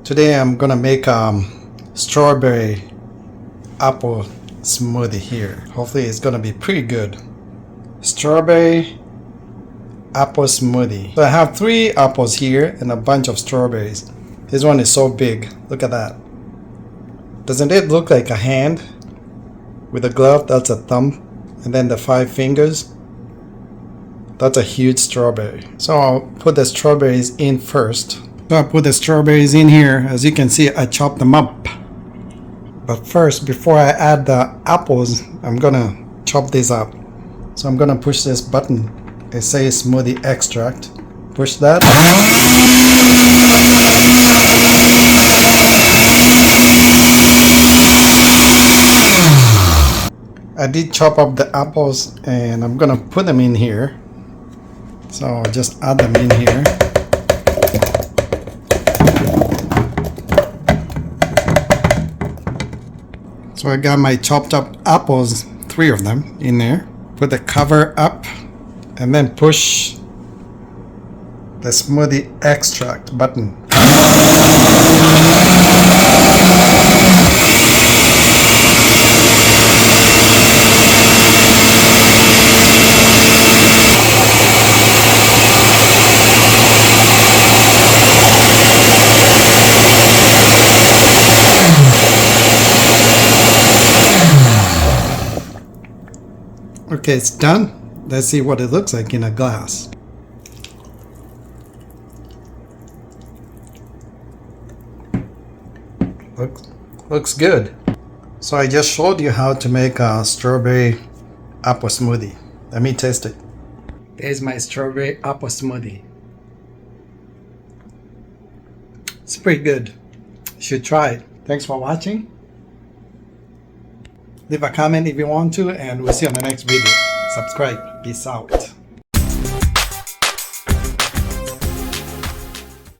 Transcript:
Today I'm gonna make strawberry apple smoothie here. Hopefully it's gonna be pretty good. Strawberry apple smoothie. So I have 3 apples here and a bunch of strawberries. This one is so big. Look at that. Doesn't it look like a hand? With a glove, that's a thumb. And then the 5 fingers. That's a huge strawberry. So I'll put the strawberries in first. So I put the strawberries in here. As you can see, I chopped them up. But first, before I add the apples, I'm gonna chop this up. So I'm gonna push this button. It says Smoothie Extract. Push that. I did chop up the apples and I'm gonna put them in here. So I'll just add them in here. So I got my chopped up apples, 3 of them in there. Put the cover up and then push the Smoothie Extract button. Okay, it's done. Let's see what it looks like in a glass. Looks good. So I just showed you how to make a strawberry apple smoothie. Let me taste it. There's my strawberry apple smoothie. It's pretty good. You should try it. Thanks for watching. Leave a comment if you want to, and we'll see you on the next video. Subscribe. Peace out.